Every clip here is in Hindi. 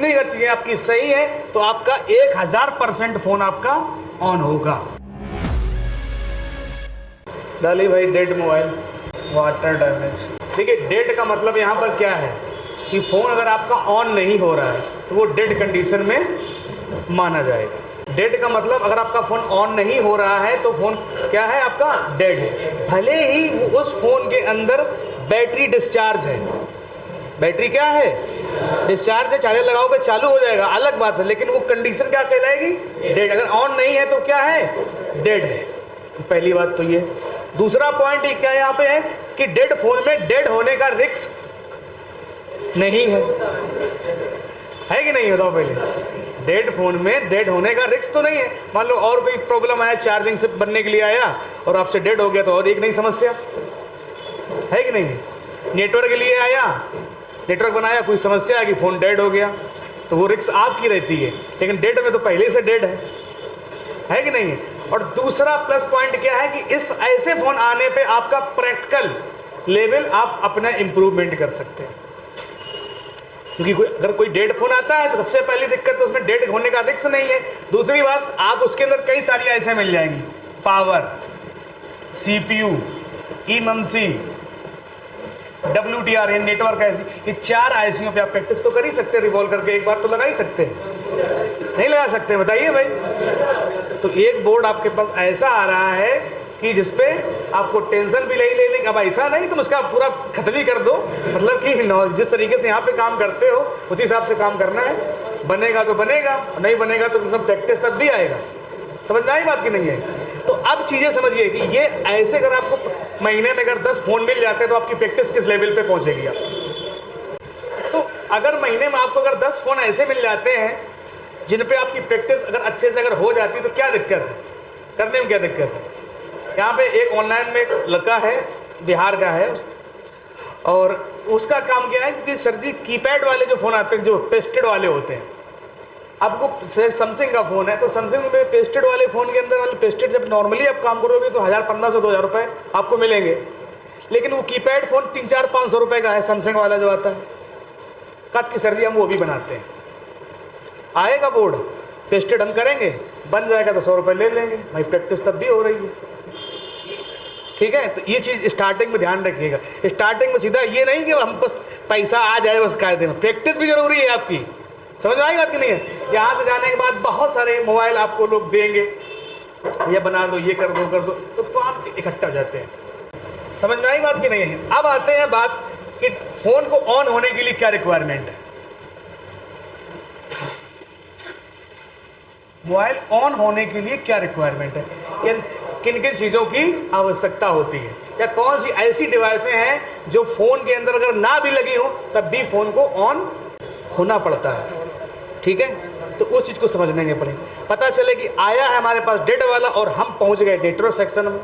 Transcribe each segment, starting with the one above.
इतनी अगर चीज़ें आपकी सही है तो आपका 1000% फ़ोन आपका ऑन होगा। डाली भाई डेड मोबाइल, वाटर डैमेज। देखिए डेड का मतलब यहाँ पर क्या है कि फ़ोन अगर आपका ऑन नहीं हो रहा है तो वो डेड कंडीशन में माना जाएगा। डेड का मतलब अगर आपका फ़ोन ऑन नहीं हो रहा है तो फ़ोन क्या है, आपका डेड है। भले ही वो उस फ़ोन के अंदर बैटरी डिस्चार्ज है, बैटरी क्या है, डिस्चार्ज है, चार्जर लगाओगे चालू हो जाएगा, अलग बात है, लेकिन वो कंडीशन क्या कहलाएगी, डेड। अगर ऑन नहीं है तो क्या है, डेड है। पहली बात तो ये। दूसरा पॉइंट क्या यहाँ पे है कि डेड फोन में डेड होने का रिस्क नहीं है कि नहीं, बताओ पहले। डेड फोन में डेड होने का रिस्क तो नहीं है। मान लो और कोई प्रॉब्लम आया, चार्जिंग से बनने के लिए आया और आपसे डेड हो गया तो और एक नई समस्या है कि नहीं। नेटवर्क के लिए आया, नेटवर्क बनाया, कोई समस्या है कि फ़ोन डेड हो गया, तो वो रिस्क आपकी रहती है, लेकिन डेड में तो पहले से डेड है कि नहीं है। और दूसरा प्लस पॉइंट क्या है कि इस ऐसे फ़ोन आने पे आपका प्रैक्टिकल लेवल आप अपना इम्प्रूवमेंट कर सकते हैं, क्योंकि अगर कोई डेड फोन आता है तो सबसे पहली दिक्कत तो उसमें डेड होने का रिस्क नहीं है। दूसरी बात, आप उसके अंदर कई सारी ऐसे मिल जाएंगी, power, CPU, eMMC, WTR, network ऐसी, ये 4 आईसीयों पे आप प्रैक्टिस तो कर ही सकते हैं, रिवॉल्व करके एक बार तो लगा ही सकते हैं, नहीं लगा सकते, बताइए भाई। तो एक बोर्ड आपके पास ऐसा आ रहा है कि जिसपे आपको टेंशन भी नहीं लेनी। अब ऐसा नहीं तुम उसका पूरा खत्म ही कर दो, मतलब कि जिस तरीके से यहाँ पे काम करते हो उसी हिसाब से काम करना है। बनेगा तो बनेगा, नहीं बनेगा तो मतलब प्रैक्टिस तब भी आएगा। समझ में आई बात की नहीं है। तो अब चीज़ें समझिए कि ये ऐसे अगर आपको महीने में अगर 10 फ़ोन मिल जाते हैं तो आपकी प्रैक्टिस किस लेवल पे पहुँचेगी आप। तो अगर महीने में आपको अगर 10 फ़ोन ऐसे मिल जाते हैं जिन पे आपकी प्रैक्टिस अगर अच्छे से अगर हो जाती है तो क्या दिक्कत है, करने में क्या दिक्कत है। यहाँ पे एक ऑनलाइन में एक लड़का है, बिहार का है, और उसका काम क्या है कि सर जी कीपैड वाले जो फ़ोन आते हैं, जो पेस्टेड वाले होते हैं, आपको सैमसंग का फ़ोन है तो सैमसंग में पेस्टेड वाले फ़ोन के अंदर वाले पेस्टेड जब नॉर्मली आप काम करोगे तो 1500-2000 रुपये आपको मिलेंगे, लेकिन वो कीपैड फ़ोन 300-500 रुपये का है, सैमसंग वाला जो आता है। कत की सर जी हम वो भी बनाते हैं, आएगा बोर्ड पेस्टेड हम करेंगे, बन जाएगा तो 100 रुपये ले लेंगे भाई, प्रैक्टिस तब भी हो रही है। ठीक है, तो ये चीज़ स्टार्टिंग में ध्यान रखिएगा। स्टार्टिंग में सीधा ये नहीं कि हम बस पैसा आ जाए बस कायदे में, प्रैक्टिस भी जरूरी है आपकी। समझ में आई बात कि नहीं है। यहाँ से जाने के बाद बहुत सारे मोबाइल आपको लोग देंगे, ये बना दो, ये कर दो, तो आप इकट्ठा हो जाते हैं। समझ में आई बात की नहीं है। अब आते हैं बात कि फ़ोन को ऑन होने के लिए क्या रिक्वायरमेंट है। मोबाइल ऑन होने के लिए क्या रिक्वायरमेंट है, किन किन चीज़ों की आवश्यकता होती है, या कौन सी ऐसी डिवाइसें हैं जो फ़ोन के अंदर अगर ना भी लगी हो तब भी फ़ोन को ऑन होना पड़ता है। ठीक है, तो उस चीज़ को समझने के पड़े। पता चले कि आया है हमारे पास डेड वाला और हम पहुंच गए नेटवर्क सेक्शन में।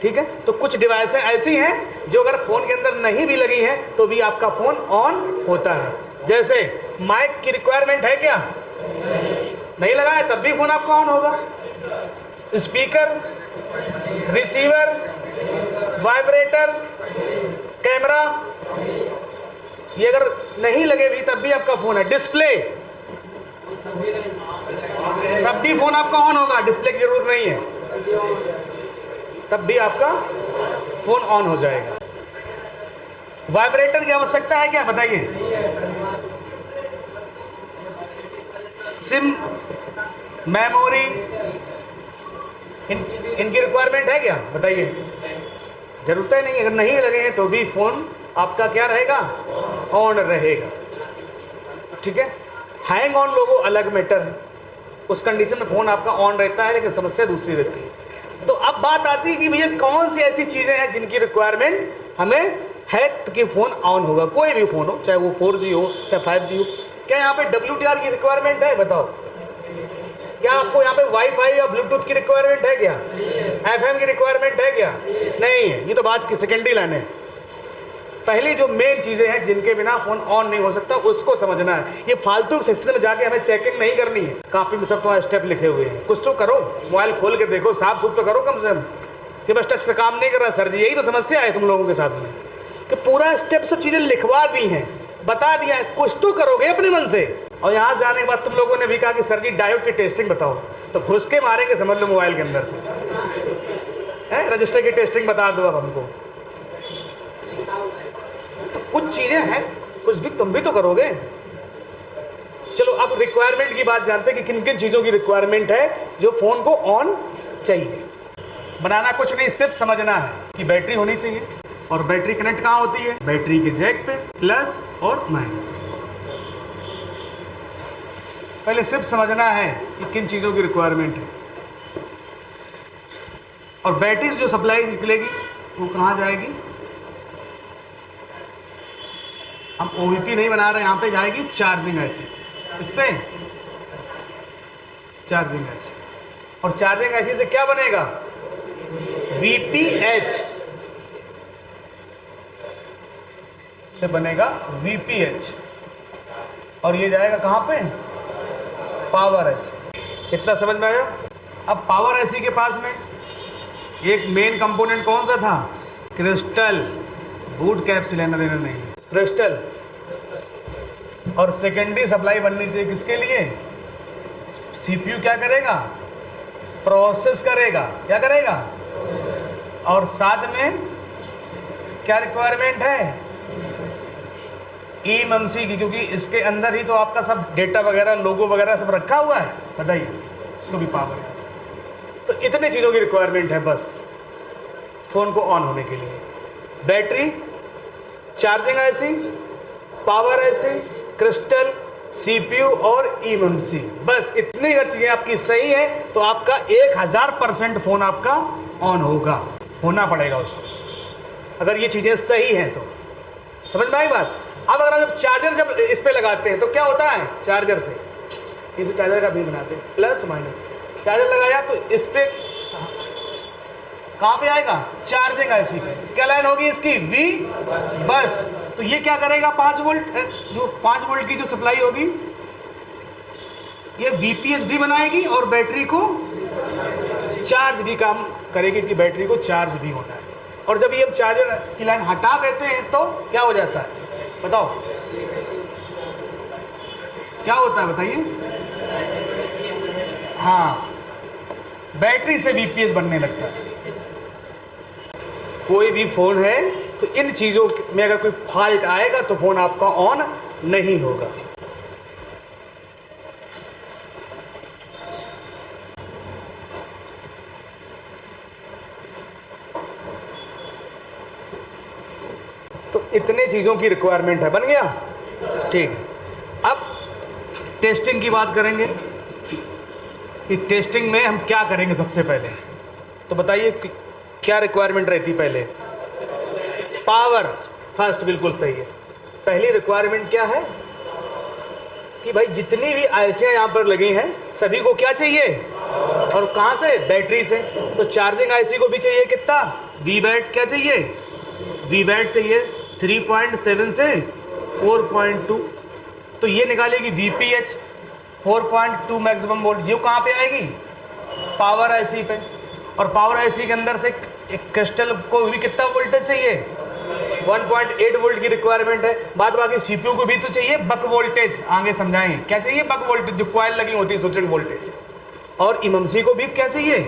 ठीक है, तो कुछ डिवाइसें ऐसी हैं जो अगर फ़ोन के अंदर नहीं भी लगी हैं तो भी आपका फ़ोन ऑन होता है। जैसे माइक की रिक्वायरमेंट है क्या, नहीं लगा है तब भी फ़ोन आपका ऑन होगा। स्पीकर, रिसीवर, वाइब्रेटर, कैमरा, ये अगर नहीं लगे भी तब भी आपका फ़ोन है। डिस्प्ले, तब भी फ़ोन आपका ऑन होगा, डिस्प्ले की ज़रूरत नहीं है, तब भी आपका फ़ोन ऑन हो जाएगा। वाइब्रेटर की आवश्यकता है क्या, बताइए। सिम, मेमोरी, इनकी रिक्वायरमेंट है क्या, बताइए। जरूरत है नहीं, अगर नहीं लगे हैं तो भी फ़ोन आपका क्या रहेगा, ऑन रहेगा। ठीक है, हैंग ऑन लोगो अलग मैटर है, उस कंडीशन में फ़ोन आपका ऑन रहता है लेकिन समस्या दूसरी रहती है। तो अब बात आती है कि भैया कौन सी ऐसी चीज़ें हैं जिनकी रिक्वायरमेंट हमें है कि फ़ोन ऑन होगा। कोई भी फ़ोन हो, चाहे वो 4G हो चाहे 5G हो। क्या यहाँ पे WTR की रिक्वायरमेंट है, बताओ। क्या आपको यहाँ पे वाईफाई या ब्लूटूथ की रिक्वायरमेंट है क्या, FM की रिक्वायरमेंट है क्या, नहीं है। ये तो बात की सेकेंडरी लाइन है। पहली जो मेन चीज़ें हैं जिनके बिना फ़ोन ऑन नहीं हो सकता उसको समझना है। ये फालतू सेक्शन में जाके हमें चेकिंग नहीं करनी है। कापी में सब तुम्हारे स्टेप लिखे हुए हैं, कुछ तो करो, मोबाइल खोल के देखो, साफ सुफ तो करो कम से कम, कि बस टच से काम नहीं कर रहा सर जी। यही तो समस्या है तुम लोगों के साथ में कि पूरा स्टेप सब चीज़ें लिखवा दी हैं, बता दिया है, कुछ तो करोगे अपने मन से। और यहाँ से आने के बाद तुम लोगों ने भी कहा कि सर जी डायोड की टेस्टिंग बताओ, तो घुस के मारेंगे समझ लो मोबाइल के अंदर से, रजिस्टर की टेस्टिंग बता दो अब हमको। तो कुछ चीजें हैं, कुछ भी तुम भी तो करोगे। चलो अब रिक्वायरमेंट की बात जानते हैं कि किन किन चीजों की रिक्वायरमेंट है जो फोन को ऑन चाहिए। बनाना कुछ नहीं, सिर्फ समझना है कि बैटरी होनी चाहिए, और बैटरी कनेक्ट कहाँ होती है, बैटरी के जैक पे, प्लस और माइनस। पहले सिर्फ समझना है कि किन चीजों की रिक्वायरमेंट है। और बैटरी से जो सप्लाई निकलेगी वो कहाँ जाएगी, हम ओवीपी नहीं बना रहे, यहाँ पे जाएगी चार्जिंग आईसी, इस पे चार्जिंग आईसी। और चार्जिंग आईसी से क्या बनेगा, VPH से बनेगा VPH, और ये जाएगा कहां पे, पावर आईसी। इतना समझ में आया। अब पावर आईसी के पास में एक मेन कंपोनेंट कौन सा था, क्रिस्टल। बूट कैप से लेना देना नहीं, क्रिस्टल। और सेकेंडरी सप्लाई बननी चाहिए किसके लिए, सीपीयू क्या करेगा, प्रोसेस करेगा, क्या करेगा। और साथ में क्या रिक्वायरमेंट है, eMMC की, क्योंकि इसके अंदर ही तो आपका सब डेटा वगैरह, लोगो वगैरह सब रखा हुआ है, बताइए, इसको भी पावर है। तो इतने चीज़ों की रिक्वायरमेंट है बस फ़ोन को ऑन होने के लिए। Battery, charging IC, power IC, crystal, CPU और eMMC, बस इतनी अगर चीज़ें आपकी सही है तो आपका 1000% फ़ोन आपका ऑन होगा, होना पड़ेगा उसको, अगर ये चीज़ें सही हैं तो। समझ में आई बात। अब अगर हम चार्जर जब इस पे लगाते हैं तो क्या होता है, चार्जर से, इसे चार्जर का भी बनाते हैं, प्लस माइनस। चार्जर लगाया तो इस पे कहाँ पे आएगा, चार्जिंग आईसी पे। क्या लाइन होगी इसकी, V, बस। तो ये क्या करेगा, 5 वोल्ट, जो 5 वोल्ट की जो सप्लाई होगी ये VPH भी बनाएगी और बैटरी को चार्ज भी काम करेगी कि बैटरी को चार्ज भी होना है। और जब ये हम चार्जर की लाइन हटा देते हैं तो क्या हो जाता है, बताओ क्या होता है, बताइए। हाँ, बैटरी से VPH बनने लगता है। कोई भी फोन है तो इन चीजों में अगर कोई फॉल्ट आएगा तो फोन आपका ऑन नहीं होगा। तो इतने चीजों की रिक्वायरमेंट है, बन गया, ठीक है। अब टेस्टिंग की बात करेंगे कि टेस्टिंग में हम क्या करेंगे। सबसे पहले तो बताइए क्या रिक्वायरमेंट रहती, पहले पावर फर्स्ट, बिल्कुल सही है। पहली रिक्वायरमेंट क्या है कि भाई जितनी भी आईसियां यहाँ पर लगी हैं सभी को क्या चाहिए, और कहाँ से, बैटरी से। तो चार्जिंग आईसी को भी चाहिए कितना, Vbat, क्या चाहिए, Vbat चाहिए 3.7 से 4.2। तो ये निकालेगी VPH 4.2 मैक्सिमम वोल्ट, ये कहाँ पे आएगी, पावर आईसी पे। और पावर आईसी के अंदर से एक क्रिस्टल को भी कितना वोल्टेज चाहिए, 1.8 वोल्ट की रिक्वायरमेंट है। बाद बाकी सीपीयू को भी तो चाहिए बक वोल्टेज, आगे समझाएंगे क्या चाहिए, बक वोल्टेज, जो कॉइल लगी होती है स्विचिंग वोल्टेज। और eMMC को भी क्या चाहिए,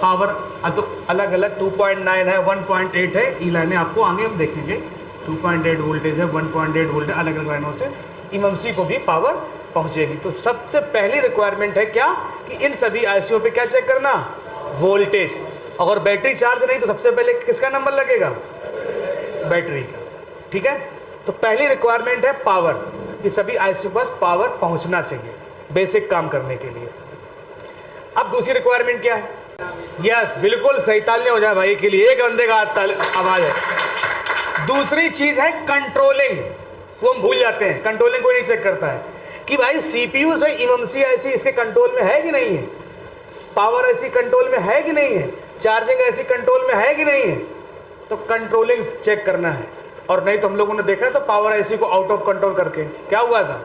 पावर। तो अलग अलग 2.9 है, 1.8 है, ई लाइनें आपको आगे हम देखेंगे। 2.8 वोल्टेज है, 1.8 वोल्टेज, अलग अलग लाइनों से eMMC को भी पावर पहुंचेगी। तो सबसे पहली रिक्वायरमेंट है क्या कि इन सभी आईसीओ पे क्या चेक करना, वोल्टेज। अगर बैटरी चार्ज नहीं तो सबसे पहले किसका नंबर लगेगा, बैटरी का, ठीक है। तो पहली रिक्वायरमेंट है पावर, कि सभी आईसीओ के पास पावर पहुंचना चाहिए बेसिक काम करने के लिए। अब दूसरी रिक्वायरमेंट क्या है, यस बिल्कुल सही, तालियां हो जाए भाई के लिए, एक बंदे का आवाज है। दूसरी चीज है कंट्रोलिंग, वो हम भूल जाते हैं, कंट्रोलिंग कोई नहीं चेक करता है कि भाई सीपीयू से eMMC आईसी इसके कंट्रोल में है कि नहीं है, पावर आईसी कंट्रोल में है कि नहीं है, चार्जिंग आईसी कंट्रोल में है कि नहीं है। तो कंट्रोलिंग चेक करना है। और नहीं तो हम लोगों ने देखा तो पावर आईसी को आउट ऑफ कंट्रोल करके क्या हुआ था,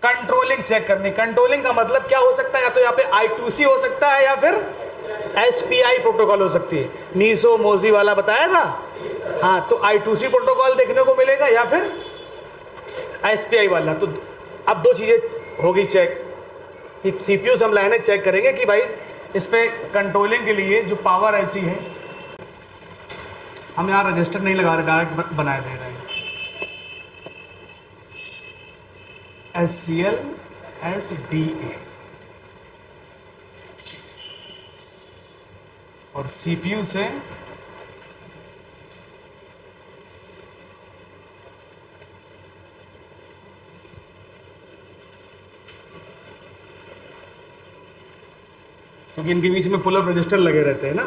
कंट्रोलिंग चेक करनी। कंट्रोलिंग का मतलब क्या हो सकता है, या तो यहाँ पे I2C हो सकता है या फिर SPI प्रोटोकॉल हो सकती है, नीसो मोजी वाला बताया था। हाँ, तो I2C प्रोटोकॉल देखने को मिलेगा या फिर SPI वाला। तो अब दो चीज़ें होगी चेक, कि CPU से हम लाइनें चेक करेंगे कि भाई इस पे कंट्रोलिंग के लिए जो पावर ऐसी है, हम यहाँ रजिस्टर नहीं लगा रहे, डायरेक्ट बनाए दे रहे हैं। SCL SDA और CPU से क्योंकि इनके बीच में पुल अप रजिस्टर लगे रहते हैं ना,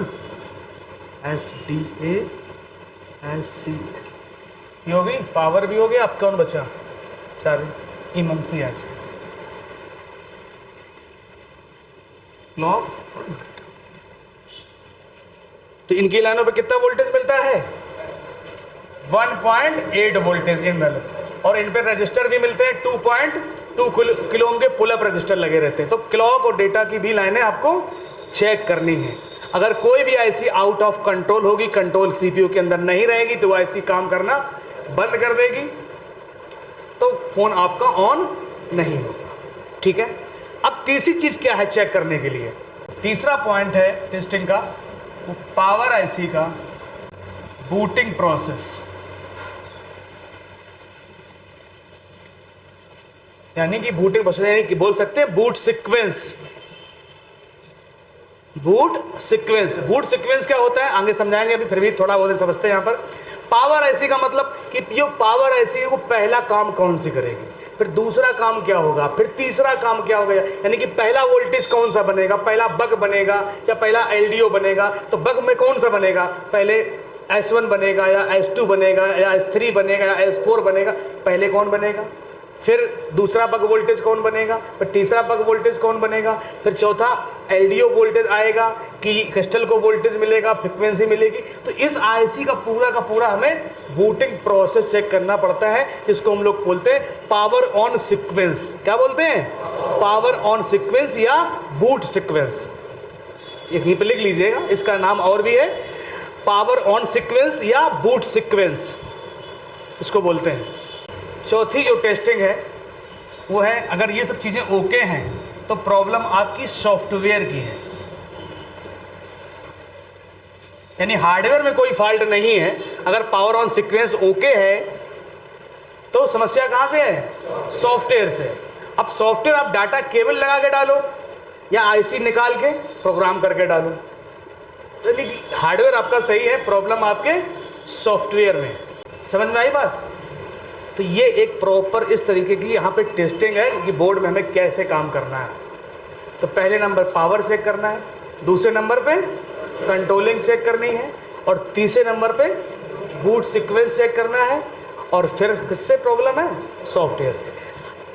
SDA SCL, ये हो गई पावर भी हो गया। अब कौन बचा? चार ई मंथली ऐसे क्लॉक। तो इनकी लाइनों पे कितना वोल्टेज मिलता है? 1.8 वोल्टेज इन वाले, और इन पे रजिस्टर भी मिलते हैं 2.2 किलो ओम के पुल अप रजिस्टर लगे रहते हैं। तो क्लॉक और डेटा की भी लाइनें आपको चेक करनी है। अगर कोई भी ऐसी आउट ऑफ कंट्रोल होगी, कंट्रोल CPU के अंदर नहीं रहेगी, तो वो ऐसी काम करना बंद कर देगी, तो फोन आपका ऑन नहीं होगा। ठीक है। अब तीसरी चीज क्या है चेक करने के लिए? तीसरा पॉइंट है टेस्टिंग का, वो पावर IC का बूटिंग प्रोसेस, यानी कि बूटिंग प्रोसेस, यानी कि बोल सकते हैं boot sequence. Boot sequence, boot sequence क्या होता है आगे समझाएंगे, अभी फिर भी थोड़ा बहुत समझते हैं। यहाँ पर पावर IC का मतलब कि जो पावर IC है वो पहला काम कौन सी करेगी, फिर दूसरा काम क्या होगा, फिर तीसरा काम क्या होगा, यानी कि पहला वोल्टेज कौन सा बनेगा, पहला बग बनेगा या पहला LDO बनेगा। तो बग में कौन सा बनेगा, पहले S1 बनेगा या S2 बनेगा या S3 बनेगा या S4 बनेगा, पहले कौन बनेगा, फिर दूसरा बग वोल्टेज कौन बनेगा, फिर तीसरा बग वोल्टेज कौन बनेगा, फिर चौथा LDO वोल्टेज आएगा कि क्रिस्टल को वोल्टेज मिलेगा, फ्रिक्वेंसी मिलेगी। तो इस IC का पूरा हमें बूटिंग प्रोसेस चेक करना पड़ता है, जिसको हम लोग बोलते हैं पावर ऑन सीक्वेंस। क्या बोलते हैं? पावर ऑन सीक्वेंस या बूट सीक्वेंस। यहीं पे लिख लीजिएगा, इसका नाम और भी है, पावर ऑन सीक्वेंस या बूट सीक्वेंस इसको बोलते हैं। चौथी जो टेस्टिंग है वो है, अगर ये सब चीज़ें ओके हैं तो प्रॉब्लम आपकी सॉफ्टवेयर की है, यानी हार्डवेयर में कोई फॉल्ट नहीं है। अगर पावर ऑन सीक्वेंस ओके है तो समस्या कहाँ से है? सॉफ्टवेयर से। अब सॉफ्टवेयर आप डाटा केबल लगा के डालो या IC निकाल के प्रोग्राम करके डालो, यानी कि हार्डवेयर आपका सही है, प्रॉब्लम आपके सॉफ्टवेयर में। समझ में आई बात? तो ये एक प्रॉपर इस तरीके की यहाँ पे टेस्टिंग है कि बोर्ड में हमें कैसे काम करना है। तो पहले नंबर पावर चेक करना है, दूसरे नंबर पे कंट्रोलिंग चेक करनी है, और तीसरे नंबर पे बूट सीक्वेंस चेक करना है, और फिर किससे प्रॉब्लम है? सॉफ्टवेयर से।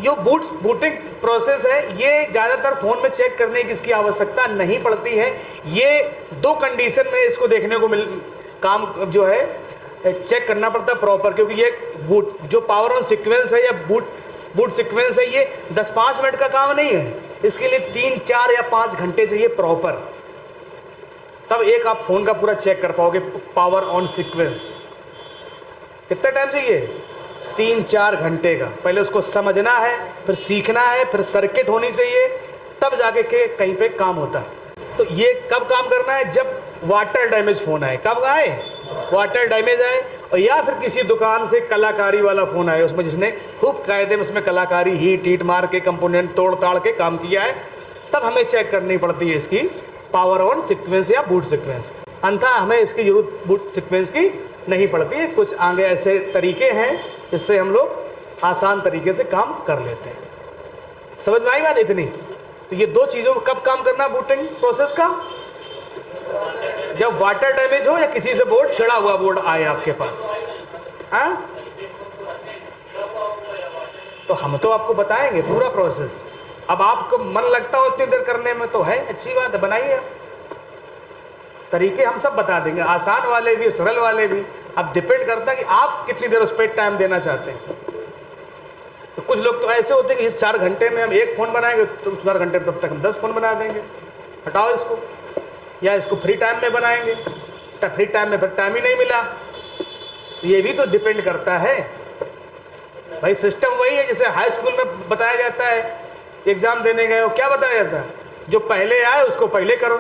जो बूटिंग प्रोसेस है ये ज़्यादातर फ़ोन में चेक करने की इसकी आवश्यकता नहीं पड़ती है। ये दो कंडीशन में इसको देखने को काम जो है चेक करना पड़ता है प्रॉपर, क्योंकि ये बूट जो पावर ऑन सीक्वेंस है या बूट सीक्वेंस है, ये 10-5 मिनट का काम नहीं है, इसके लिए 3, 4 या 5 घंटे चाहिए प्रॉपर, तब एक आप फ़ोन का पूरा चेक कर पाओगे पावर ऑन सीक्वेंस। कितना टाइम चाहिए? 3-4 घंटे का। पहले उसको समझना है, फिर सीखना है, फिर सर्किट होनी चाहिए, तब जाके के कहीं पे काम होता है। तो ये कब काम करना है? जब वाटर डैमेज फ़ोन आए। कब आए? वाटर डैमेज आए, और या फिर किसी दुकान से कलाकारी वाला फ़ोन आए, उसमें जिसने खूब कायदे में उसमें कलाकारी हीट मार के कंपोनेंट तोड़ ताड़ के काम किया है, तब हमें चेक करनी पड़ती है इसकी पावर ऑन सीक्वेंस या बूट सीक्वेंस। अन्यथा हमें इसकी जरूरत बूट सीक्वेंस की नहीं पड़ती है। कुछ आगे ऐसे तरीके हैं जिससे हम लोग आसान तरीके से काम कर लेते हैं। समझ में आई बात इतनी? तो ये दो चीज़ों को कब काम करना बूटिंग प्रोसेस का? जब वाटर डैमेज हो या किसी से बोर्ड छिड़ा हुआ बोर्ड आए आपके पास। हाँ, तो हम तो आपको बताएंगे पूरा प्रोसेस। अब आपको मन लगता हो इतनी देर करने में तो है अच्छी बात है, बनाइए आप। तरीके हम सब बता देंगे, आसान वाले भी सरल वाले भी। अब डिपेंड करता है कि आप कितनी देर उस पर टाइम देना चाहते हैं। तो कुछ लोग तो ऐसे होते हैं कि इस 4 घंटे में हम एक फ़ोन बनाएंगे, तो 4 घंटे में तब तक हम 10 फ़ोन बना देंगे। हटाओ इसको, या इसको फ्री टाइम में बनाएंगे, फ्री टाइम में फिर टाइम ही नहीं मिला। ये भी तो डिपेंड करता है भाई। सिस्टम वही है जैसे हाई स्कूल में बताया जाता है, एग्जाम देने गए हो क्या बताया जाता है, जो पहले आए उसको पहले करो,